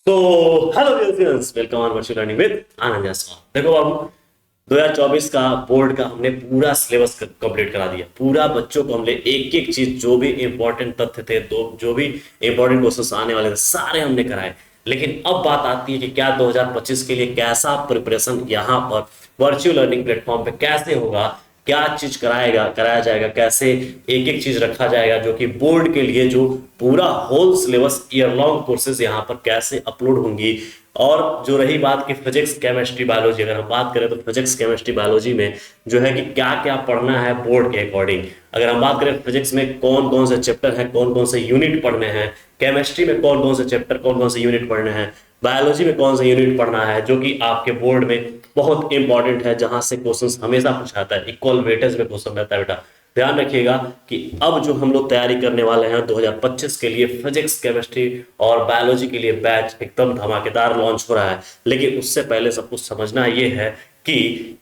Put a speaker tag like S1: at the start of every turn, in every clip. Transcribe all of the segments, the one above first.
S1: तो hello friends, welcome on virtual learning with Anand Jaiswal. देखो बाबू, 2024 का बोर्ड का हमने पूरा सिलेबस कंप्लीट करा दिया। पूरा बच्चों को हमने एक एक चीज, जो भी इंपॉर्टेंट तथ्य थे, जो भी इंपॉर्टेंट क्वेश्चंस आने वाले थे, सारे हमने कराए। लेकिन अब बात आती है कि क्या 2025 के लिए कैसा प्रिपरेशन यहाँ पर वर्चुअल लर्निंग प्लेटफॉर्म पे कैसे होगा, क्या चीज कराया जाएगा, कैसे एक एक चीज रखा जाएगा, जो कि बोर्ड के लिए जो पूरा whole syllabus year long courses यहाँ पर कैसे अपलोड होंगी। और जो रही बात की फिजिक्स केमिस्ट्री बायोलॉजी, अगर हम बात करें तो फिजिक्स केमिस्ट्री बायोलॉजी में जो है कि क्या क्या पढ़ना है बोर्ड के अकॉर्डिंग। अगर हम बात करें फिजिक्स में कौन कौन से चैप्टर है, कौन कौन से यूनिट पढ़ने हैं, केमिस्ट्री में कौन कौन से चैप्टर, कौन कौन से यूनिट पढ़ने हैं, बायोलॉजी में कौन सा यूनिट पढ़ना है, जो कि आपके बोर्ड में बहुत इंपॉर्टेंट है, जहां से क्वेश्चंस हमेशा पूछाता है, इक्वल वेटेज में क्वेश्चन रहता है। बेटा ध्यान रखिएगा कि अब जो हम लोग तैयारी करने वाले हैं 2025 के लिए, फिजिक्स केमिस्ट्री और बायोलॉजी के लिए बैच एकदम धमाकेदार लॉन्च हो रहा है। लेकिन उससे पहले सब कुछ समझना ये है कि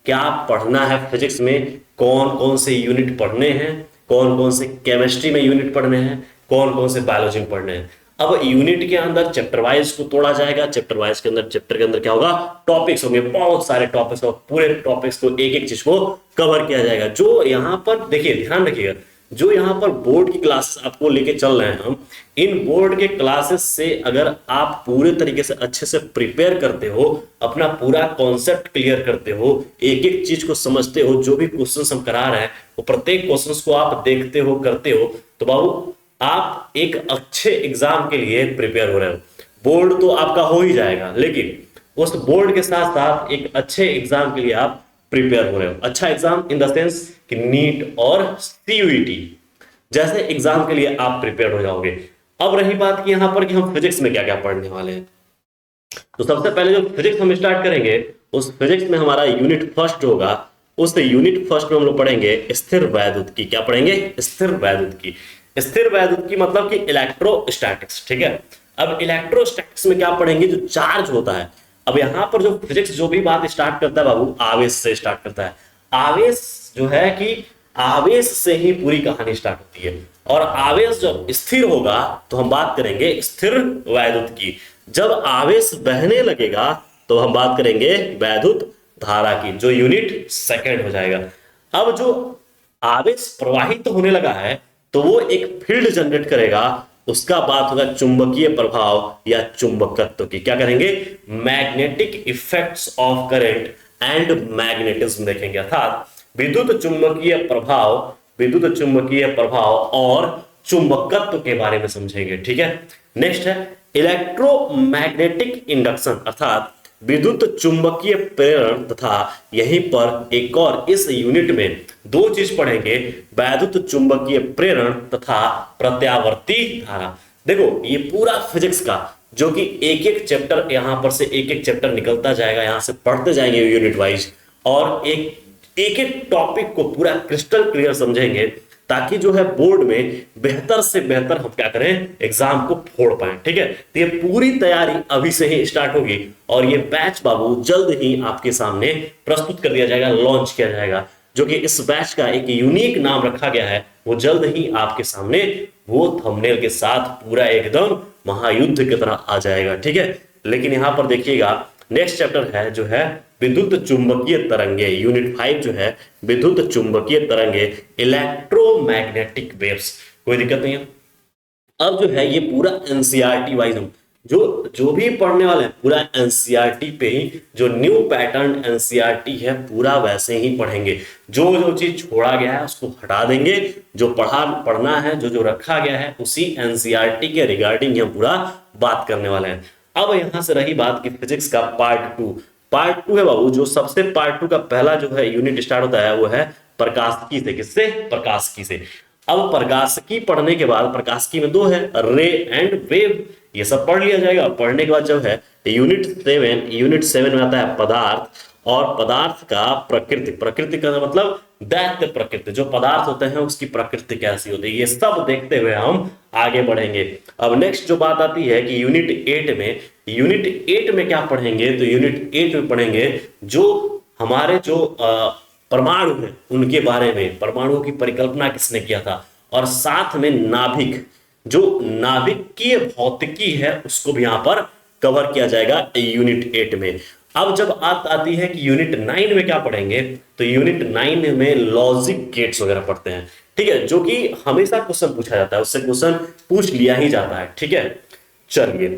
S1: क्या पढ़ना है फिजिक्स में, कौन कौन से यूनिट पढ़ने हैं, कौन कौन से केमिस्ट्री में यूनिट पढ़ने हैं, कौन कौन से बायोलॉजी में पढ़ने हैं। अब यूनिट के अंदर चैप्टर वाइज को तोड़ा जाएगा। चैप्टर वाइज के अंदर, चैप्टर के अंदर क्या होगा, टॉपिक्स होंगे, बहुत सारे टॉपिक्स, और पूरे टॉपिक्स को एक एक चीज को कवर किया जाएगा। जो यहाँ पर देखिए, ध्यान रखिएगा, जो यहाँ पर बोर्ड की क्लासेस आपको लेके चल रहे हैं हम, इन बोर्ड के क्लासेस से अगर आप पूरे तरीके से अच्छे से प्रिपेयर करते हो, अपना पूरा कॉन्सेप्ट क्लियर करते हो, एक एक चीज को समझते हो, जो भी क्वेश्चंस हम करा रहे हैं वो प्रत्येक क्वेश्चंस को आप देखते हो, करते हो, तो बाबू आप एक अच्छे एग्जाम के लिए प्रिपेयर हो रहे हो। बोर्ड तो आपका हो ही जाएगा, लेकिन उस बोर्ड के साथ साथ एक अच्छे एग्जाम के लिए आप प्रिपेयर हो रहे हो। अच्छा एग्जाम इन द सेंस कि नीट और सीयूईटी जैसे एग्जाम के लिए आप प्रिपेयर हो जाओगे। अब रही बात कि यहां पर कि हम फिजिक्स में क्या क्या पढ़ने वाले हैं, तो सबसे पहले जो फिजिक्स हम स्टार्ट करेंगे, उस फिजिक्स में हमारा यूनिट फर्स्ट होगा। उस यूनिट फर्स्ट में हम लोग पढ़ेंगे स्थिर वैद्युत की। क्या पढ़ेंगे? स्थिर वैद्युत की। स्थिर वैद्युत की मतलब कि इलेक्ट्रोस्टैटिक्स, ठीक है। अब इलेक्ट्रोस्टैटिक्स में क्या पढ़ेंगे, जो चार्ज होता है। अब यहां पर जो फिजिक्स जो भी बात स्टार्ट करता है बाबू, आवेश से स्टार्ट करता है। आवेश जो है कि आवेश से ही पूरी कहानी स्टार्ट होती है। और आवेश जब स्थिर होगा तो हम बात करेंगे स्थिर वैद्युत की। जब आवेश बहने लगेगा तो हम बात करेंगे वैद्युत धारा की, जो यूनिट सेकंड हो जाएगा। अब जो आवेश प्रवाहित होने लगा है तो वो एक फील्ड जनरेट करेगा, उसका बात होगा चुंबकीय प्रभाव या चुंबकत्व की। क्या करेंगे? Magnetic effects of current and magnetism देखेंगे, अर्थात विद्युत चुंबकीय प्रभाव, विद्युत चुंबकीय प्रभाव और चुंबकत्व के बारे में समझेंगे, ठीक है। नेक्स्ट है इलेक्ट्रोमैग्नेटिक इंडक्शन, अर्थात विद्युत चुंबकीय प्रेरण, तथा यहीं पर एक और इस यूनिट में दो चीज पढ़ेंगे, वैद्युत चुंबकीय प्रेरण तथा प्रत्यावर्ती धारा। देखो ये पूरा फिजिक्स का जो कि एक एक चैप्टर, यहां पर से एक एक चैप्टर निकलता जाएगा, यहां से पढ़ते जाएंगे यूनिट वाइज, और एक एक टॉपिक को पूरा क्रिस्टल क्लियर समझेंगे, ताकि जो है बोर्ड में बेहतर से बेहतर हम क्या करें, एग्जाम को फोड़ पाए, ठीक है। तो ये पूरी तैयारी अभी से ही स्टार्ट होगी, और ये बैच बाबू जल्द ही आपके सामने प्रस्तुत कर दिया जाएगा, लॉन्च किया जाएगा। जो कि इस बैच का एक यूनिक नाम रखा गया है, वो जल्द ही आपके सामने वो थंबनेल के साथ पूरा एकदम महायुद्ध की तरह आ जाएगा, ठीक है। लेकिन यहां पर देखिएगा, नेक्स्ट चैप्टर है जो है विद्युत चुंबकीय तरंगे, यूनिट 5 जो है विद्युत चुंबकीय तरंगे, इलेक्ट्रोमैग्नेटिक वेव्स। कोई दिक्कत नहीं है। अब जो है ये पूरा एनसीईआरटी वाइज हम जो जो भी पढ़ने वाले हैं, पूरा एनसीईआरटी पे ही, जो न्यू पैटर्न एनसीईआरटी है पूरा वैसे ही पढ़ेंगे। जो जो चीज छोड़ा गया है उसको हटा देंगे, जो पढ़ना है, जो जो रखा गया है उसी एनसीईआरटी के रिगार्डिंग हम पूरा बात करने वाले हैं। अब यहां से रही बात की फिजिक्स का पार्ट 2। पार्ट 2 है बाबू, जो सबसे पार्ट 2 का पहला जो है यूनिट स्टार्ट होता है वो है प्रकाशिकी से। किससे? प्रकाशिकी से। अब प्रकाशिकी पढ़ने के बाद, प्रकाशिकी में दो है, रे एंड वेव, ये सब पढ़ लिया जाएगा। पढ़ने के बाद जो है यूनिट 7 में आता है पदार्थ, और पदार्थ का प्रकृति। प्रकृति का मतलब दैत्य प्रकृति, जो पदार्थ होते हैं उसकी प्रकृति कैसी होती है, ये सब देखते हुए हम आगे बढ़ेंगे। अब नेक्स्ट जो बात आती है कि यूनिट 8 में क्या पढ़ेंगे, तो यूनिट 8 में पढ़ेंगे जो हमारे जो परमाणु हैं उनके बारे में, परमाणु की परिकल्पना किसने किया था, और साथ में नाभिक, जो नाभिकीय भौतिकी है उसको भी यहां पर कवर किया जाएगा यूनिट 8 में। अब जब बात आती है कि यूनिट 9 में क्या पढ़ेंगे, तो यूनिट 9 में लॉजिक गेट्स वगैरह पढ़ते हैं, ठीक है, जो कि हमेशा क्वेश्चन पूछा जाता है, उससे क्वेश्चन पूछ लिया ही जाता है, ठीक है। चलिए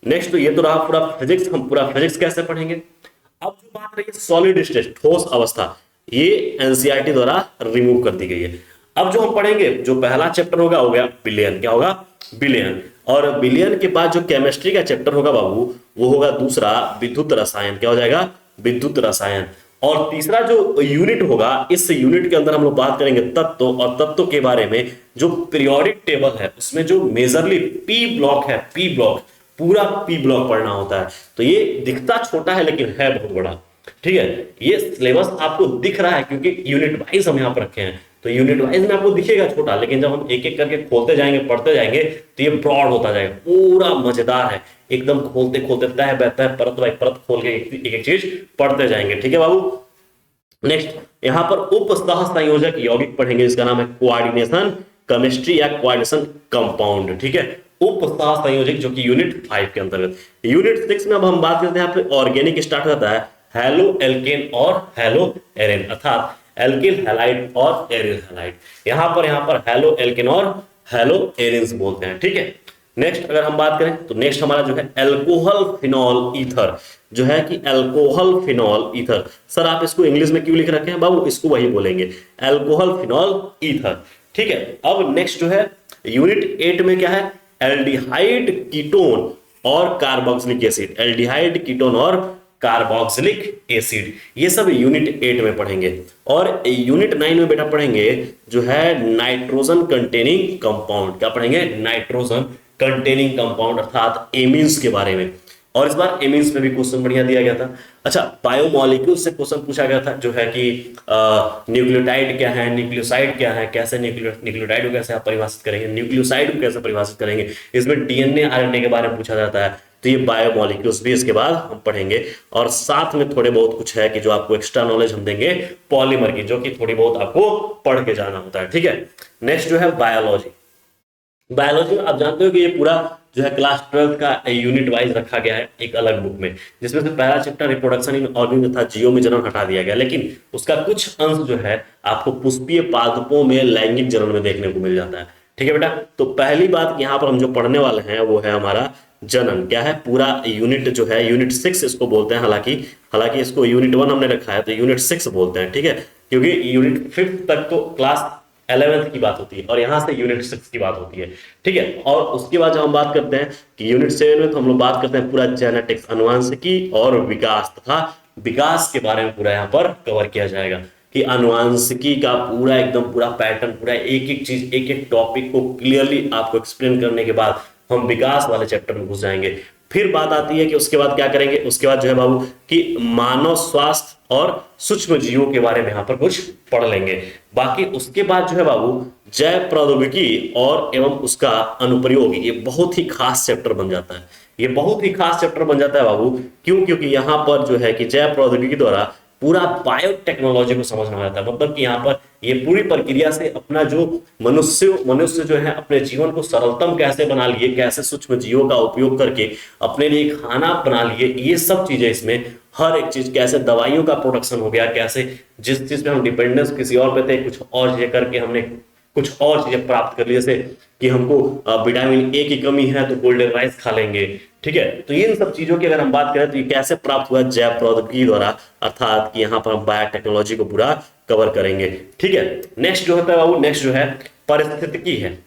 S1: नेक्स्ट, तो ये तो रहा पूरा फिजिक्स। हम पूरा फिजिक्स कैसे पढ़ेंगे। अब जो बात रही है सॉलिड स्टेट, ठोस अवस्था, ये एनसीईआरटी द्वारा रिमूव कर दी गई है। अब जो हम पढ़ेंगे, जो पहला चैप्टर होगा हो गया बिलियन, क्या होगा, बिलियन। और बिलियन के बाद जो केमिस्ट्री का चैप्टर होगा बाबू, वो होगा दूसरा विद्युत रसायन, क्या हो जाएगा, विद्युत रसायन। और तीसरा जो यूनिट होगा, इस यूनिट के अंदर हम लोग बात करेंगे तत्व, और तत्व के बारे में जो पीरियोडिक टेबल है उसमें जो मेजरली पी ब्लॉक है, पी ब्लॉक, पूरा पी ब्लॉक पढ़ना होता है। तो ये दिखता छोटा है लेकिन है बहुत बड़ा, ठीक है। ये सिलेबस आपको दिख रहा है क्योंकि यूनिट वाइज हम यहाँ पर रखे हैं, तो यूनिट वाइज में आपको दिखेगा छोटा, लेकिन जब हम एक एक करके खोलते जाएंगे, पढ़ते जाएंगे, तो ये ब्रॉड होता जाएगा, पूरा मजेदार है एकदम। खोलते खोलते तह बहता है, परत बाई परत खोल के एक एक चीज पढ़ते जाएंगे, ठीक है बाबू। नेक्स्ट, यहां पर उप सह संयोजक यौगिक पढ़ेंगे, जिसका नाम है कोऑर्डिनेशन केमिस्ट्री या कोऑर्डिनेशन कंपाउंड, ठीक है, उप सह संयोजक, जो कि यूनिट 5 के अंतर्गत। यूनिट 6 में अब हम बात करते हैं, यहाँ पे ऑर्गेनिक स्टार्ट होता है, हेलो एल्केन और हेलो एरेन, अर्थात एल्किल हैलाइड और एरिल हैलाइड। यहां पर हेलो एल्केन और हेलो एरिन्स बोलते हैं, ठीक है। नेक्स्ट अगर हम बात करें, तो नेक्स्ट हमारा जो है एल्कोहल फिनॉल ईथर, जो है कि एल्कोहल फिनॉल ईथर। सर आप इसको इंग्लिश में क्यों लिख रखे हैं बाबू, इसको वही बोलेंगे, एल्कोहल फिनॉल ईथर, ठीक है। अब नेक्स्ट जो है यूनिट 8 में क्या है, एल्डिहाइड कीटोन और कार्बोक्सिलिक एसिड, एल्डिहाइड कीटोन और कार्बोक्सिलिक एसिड, ये सब यूनिट 8 में पढ़ेंगे। और यूनिट 9 में बेटा पढ़ेंगे जो है नाइट्रोजन कंटेनिंग कंपाउंड, क्या पढ़ेंगे, नाइट्रोजन कंटेनिंग कंपाउंड, अर्थात एमीन्स के बारे में। और इस बार एमीन्स में भी क्वेश्चन बढ़िया दिया गया था। अच्छा, बायोमॉलिक्यूल से क्वेश्चन पूछा गया था, जो है कि न्यूक्लियोटाइड क्या है, न्यूक्लियोसाइड क्या है, कैसे न्यूक्लियोटाइड को कैसे आप परिभाषित करेंगे, न्यूक्लियोसाइड को कैसे परिभाषित करेंगे, इसमें डीएनए आरएनए के बारे में पूछा जाता है। तो ये बायोमॉलिक्यूल्स भी इसके बाद हम पढ़ेंगे। और साथ में थोड़े बहुत कुछ है कि जो आपको एक्स्ट्रा नॉलेज हम देंगे पॉलीमर की, जो कि थोड़ी बहुत आपको पढ़ के जाना होता है, ठीक है। नेक्स्ट जो है बायोलॉजी। बायोलॉजी में आप जानते हो कि ये पूरा जो है क्लास 12 का यूनिट वाइज रखा गया है एक अलग बुक में, जिसमें से पहला चैप्टर रिप्रोडक्शन इन ऑर्गेनिज्म तथा जीवों में जनन हटा दिया गया, लेकिन उसका कुछ अंश जो है आपको पुष्पीय पादपों में लैंगिक जनन में देखने को मिल जाता है, ठीक है बेटा। तो पहली बात यहाँ पर हम जो पढ़ने वाले हैं वो है हमारा जनन, क्या है, पूरा यूनिट जो है यूनिट 6 इसको बोलते हैं, हालांकि इसको यूनिट 1 हमने रखा है तो यूनिट 6 बोलते हैं, ठीक है, क्योंकि यूनिट 5 तक तो क्लास 11th की बात होती है और यहां से यूनिट 6 की बात होती है, ठीक है। और उसके बाद जब हम बात करते हैं कि यूनिट 7 में, तो हम लोग बात करते हैं पूरा जेनेटिक्स, अनुवांशिकी और विकास तथा विकास के बारे में पूरा यहाँ पर कवर किया जाएगा, कि अनुवांशिकी का पूरा एकदम पूरा पैटर्न, पूरा एक एक चीज, एक एक टॉपिक को क्लियरली आपको एक्सप्लेन करने के बाद हम विकास वाले चैप्टर में घुस जाएंगे। फिर बात आती है कि उसके बाद क्या करेंगे, उसके बाद जो है बाबू कि मानव स्वास्थ्य और सूक्ष्म जीवों के बारे में यहाँ पर कुछ पढ़ लेंगे। बाकी उसके बाद जो है बाबू जैव प्रौद्योगिकी और एवं उसका अनुप्रयोग, ये बहुत ही खास चैप्टर बन जाता है, ये बहुत ही खास चैप्टर बन जाता है बाबू। क्यों, क्योंकि यहाँ पर जो है कि जैव प्रौद्योगिकी द्वारा पूरा बायोटेक्नोलॉजी को समझना होता है, मतलब कि यहाँ पर ये पूरी प्रक्रिया से अपना जो मनुष्य जो है अपने जीवन को सरलतम कैसे बना लिए, कैसे सूक्ष्म जीवों का उपयोग करके अपने लिए खाना बना लिए, ये सब चीजें इसमें हर एक चीज, कैसे दवाइयों का प्रोडक्शन हो गया, कैसे जिस चीज पे हम डिपेंडेंस किसी और पे थे, कुछ और चीजें करके हमने कुछ और चीजें प्राप्त कर ली, जैसे कि हमको विटामिन ए की कमी है तो गोल्डन राइस खा लेंगे, ठीक है। तो इन सब चीजों की अगर हम बात करें तो ये कैसे प्राप्त हुआ, जैव प्रौद्योगिकी द्वारा, अर्थात कि यहाँ पर हम बायोटेक्नोलॉजी को पूरा कवर करेंगे, ठीक है। नेक्स्ट जो होता है बाबू, नेक्स्ट जो है पारिस्थितिकी है,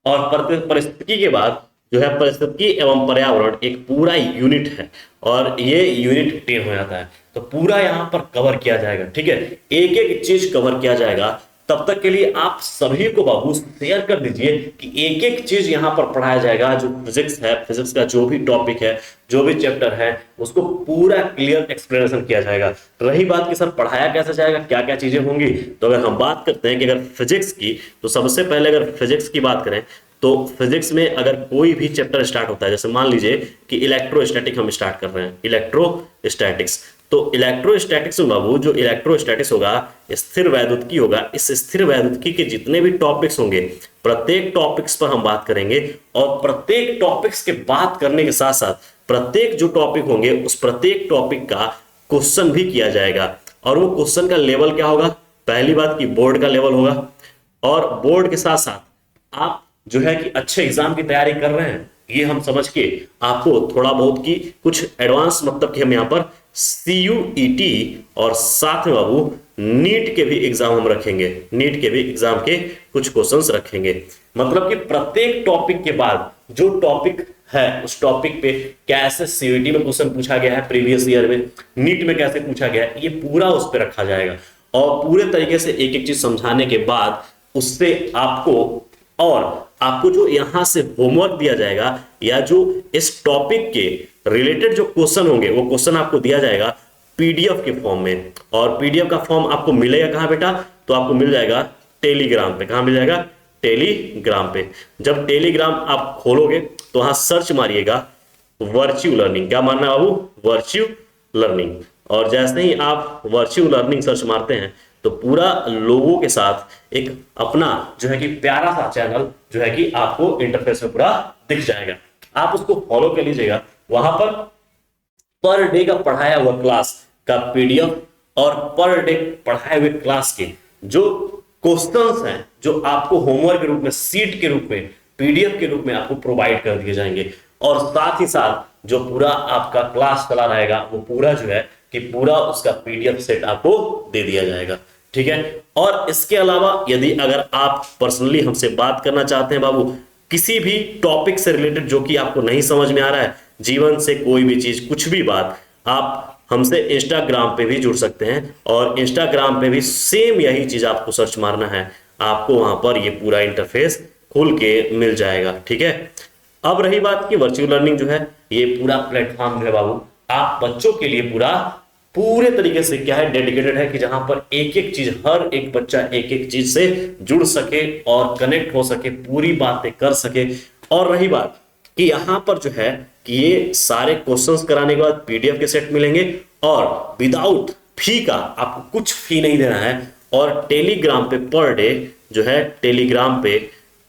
S1: और पारिस्थितिकी के बाद जो है पारिस्थितिकी एवं पर्यावरण एक पूरा यूनिट है, और ये यूनिट 10 हो जाता है। तो पूरा यहाँ पर कवर किया जाएगा, ठीक है, एक एक चीज कवर किया जाएगा। तब तक के लिए आप सभी को बाबू शेयर कर दीजिए कि एक एक चीज यहाँ पर पढ़ाया जाएगा, जो फिजिक्स है, फिजिक्स का जो भी टॉपिक है, जो भी चैप्टर है, उसको पूरा क्लियर एक्सप्लेनेशन किया जाएगा। रही बात कि सर पढ़ाया कैसे जाएगा, क्या क्या चीजें होंगी, तो अगर हम बात करते हैं कि अगर फिजिक्स की, तो सबसे पहले अगर फिजिक्स की बात करें तो फिजिक्स में अगर कोई भी चैप्टर स्टार्ट होता है, जैसे मान लीजिए कि इलेक्ट्रोस्टैटिक हम स्टार्ट कर रहे हैं, इलेक्ट्रोस्टैटिक्स, तो इलेक्ट्रोस्टैटिक्स में बाबू जो इलेक्ट्रोस्टैटिक्स होगा स्थिर वैद्युतिकी होगा, इस स्थिर वैद्युतिकी के जितने भी टॉपिक्स होंगे प्रत्येक टॉपिक्स पर हम बात करेंगे, और प्रत्येक टॉपिक्स के बात करने के साथ साथ प्रत्येक जो टॉपिक होंगे उस प्रत्येक टॉपिक का क्वेश्चन भी किया जाएगा। और वो क्वेश्चन का लेवल क्या होगा, पहली बात की बोर्ड का लेवल होगा, और बोर्ड के साथ साथ आप जो है कि अच्छे एग्जाम की तैयारी कर रहे हैं ये हम समझ के आपको थोड़ा बहुत की कुछ एडवांस मतलब कि हम यहाँ पर CUET और साथ में बाबू नीट के भी एग्जाम हम रखेंगे, नीट के भी एग्जाम के कुछ क्वेश्चंस रखेंगे। मतलब कि प्रत्येक टॉपिक के बाद जो टॉपिक है उस टॉपिक पे कैसे CUET में क्वेश्चन पूछा गया है प्रीवियस ईयर में, नीट में कैसे पूछा गया है, ये पूरा उस पर रखा जाएगा। और पूरे तरीके से एक एक चीज समझाने के बाद उससे आपको जो यहां से होमवर्क दिया जाएगा या जो इस टॉपिक के रिलेटेड जो क्वेश्चन होंगे वो क्वेश्चन आपको दिया जाएगा PDF के फॉर्म में। और PDF का फॉर्म आपको मिलेगा कहां बेटा, तो आपको मिल जाएगा टेलीग्राम पे। कहां मिल जाएगा, टेलीग्राम पे। जब टेलीग्राम आप खोलोगे तो वहां सर्च मारिएगा वर्चुअल लर्निंग। क्या मानना है बाबू, वर्चुअल लर्निंग। और जैसे ही आप वर्चुअल लर्निंग सर्च मारते हैं तो पूरा लोगों के साथ एक अपना जो है कि प्यारा सा चैनल जो है कि आपको इंटरफेस में पूरा दिख जाएगा, आप उसको फॉलो कर लीजिएगा। वहां पर डे का पढ़ाया हुआ क्लास का PDF और पर डे पढ़ाए हुए क्लास के जो क्वेश्चंस हैं जो आपको होमवर्क के रूप में, सीट के रूप में, PDF के रूप में आपको प्रोवाइड कर दिए जाएंगे। और साथ ही साथ जो पूरा आपका क्लास चला रहेगा वो पूरा जो है कि पूरा उसका PDF सेट आपको दे दिया जाएगा, ठीक है। और इसके अलावा यदि अगर आप पर्सनली हमसे बात करना चाहते हैं बाबू किसी भी टॉपिक से रिलेटेड जो कि आपको नहीं समझ में आ रहा है, जीवन से कोई भी चीज, कुछ भी बात, आप हमसे इंस्टाग्राम पे भी जुड़ सकते हैं। और इंस्टाग्राम पे भी सेम यही चीज आपको सर्च मारना है, आपको वहां पर ये पूरा इंटरफेस खुल के मिल जाएगा, ठीक है। अब रही बात की वर्चुअल लर्निंग जो है ये पूरा प्लेटफॉर्म जो है बाबू आप बच्चों के लिए पूरे तरीके से क्या है डेडिकेटेड है कि जहां पर एक एक चीज, हर एक बच्चा एक एक चीज से जुड़ सके और कनेक्ट हो सके, पूरी बातें कर सके। और रही बात कि यहां पर जो है कि ये सारे क्वेश्चंस कराने के बाद PDF के सेट मिलेंगे और विदाउट फी का, आपको कुछ फी नहीं देना है। और टेलीग्राम पे पर डे जो है, टेलीग्राम पे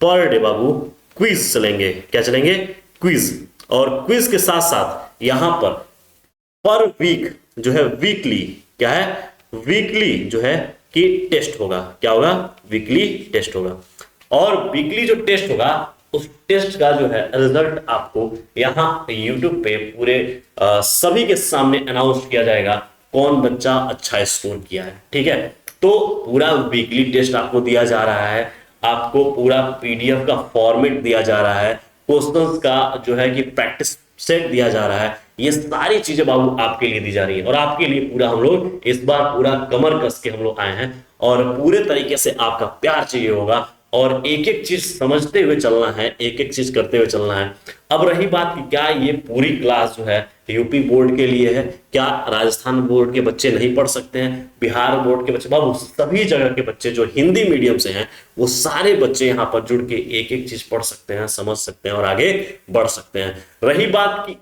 S1: पर डे बाबू क्विज चलेंगे। क्या चलेंगे, क्विज। और क्विज के साथ साथ यहां पर वीक जो है वीकली, क्या है, वीकली जो है कि टेस्ट होगा। क्या होगा, वीकली टेस्ट होगा। और वीकली जो टेस्ट होगा उस टेस्ट का जो है रिजल्ट आपको यहाँ YouTube पे पूरे सभी के सामने अनाउंस किया जाएगा कौन बच्चा अच्छा स्कोर किया है, ठीक है। तो पूरा वीकली टेस्ट आपको दिया जा रहा है, आपको पूरा PDF का फॉर्मेट दिया जा रहा है, क्वेश्चंस का जो है कि प्रैक्टिस सेट दिया जा रहा है। ये सारी चीजें बाबू आपके लिए दी जा रही है और आपके लिए पूरा हम लोग इस बार पूरा कमर कस के हम लोग आए हैं और पूरे तरीके से आपका प्यार चाहिए होगा और एक एक चीज समझते हुए चलना है, एक एक चीज करते हुए चलना है। अब रही बात कि क्या ये पूरी क्लास जो है यूपी बोर्ड के लिए है, क्या राजस्थान बोर्ड के बच्चे नहीं पढ़ सकते हैं, बिहार बोर्ड के बच्चे, बाबू सभी जगह के बच्चे जो हिंदी मीडियम से हैं वो सारे बच्चे यहाँ पर जुड़ के एक एक चीज पढ़ सकते हैं, समझ सकते हैं और आगे बढ़ सकते हैं। रही बात की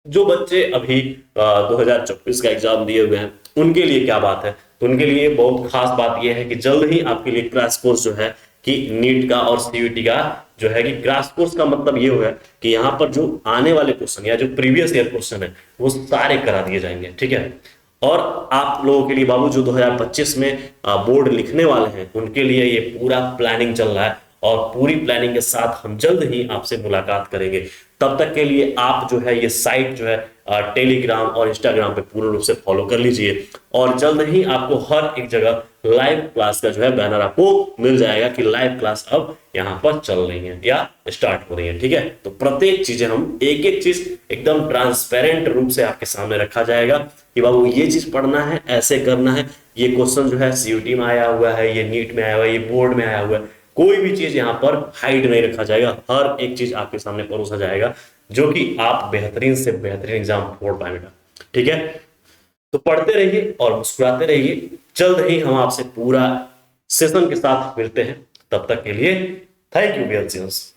S1: जो बच्चे अभी 2024 का एग्जाम दिए हुए हैं उनके लिए क्या बात है, तो उनके लिए बहुत खास बात यह है कि जल्द ही आपके लिए क्रैश कोर्स जो है कि नीट का और CUET का जो है कि क्रैश कोर्स का मतलब ये होगा कि यहाँ पर जो आने वाले क्वेश्चन या जो प्रीवियस ईयर क्वेश्चन है वो सारे करा दिए जाएंगे, ठीक है। और आप लोगों के लिए बाबू जो 2025 में बोर्ड लिखने वाले हैं उनके लिए ये पूरा प्लानिंग चल रहा है और पूरी प्लानिंग के साथ हम जल्द ही आपसे मुलाकात करेंगे। तब तक के लिए आप जो है ये साइट जो है टेलीग्राम और इंस्टाग्राम पे पूर्ण रूप से फॉलो कर लीजिए और जल्द ही आपको हर एक जगह लाइव क्लास का जो है बैनर आपको मिल जाएगा कि लाइव क्लास अब यहाँ पर चल रही है या स्टार्ट हो रही है, ठीक है। तो प्रत्येक चीजें हम एक एक चीज एकदम ट्रांसपेरेंट रूप से आपके सामने रखा जाएगा कि बाबू ये चीज पढ़ना है, ऐसे करना है, ये क्वेश्चन जो है CUET में आया हुआ है, ये नीट में आया हुआ है, ये बोर्ड में आया हुआ है, कोई भी चीज यहाँ पर हाइड नहीं रखा जाएगा, हर एक चीज आपके सामने परोसा जाएगा जो कि आप बेहतरीन से बेहतरीन एग्जाम फोड़ पाएगा, ठीक है। तो पढ़ते रहिए और मुस्कुराते रहिए, जल्द ही हम आपसे पूरा सेशन के साथ मिलते हैं, तब तक के लिए थैंक यू डियर स्टूडेंट्स।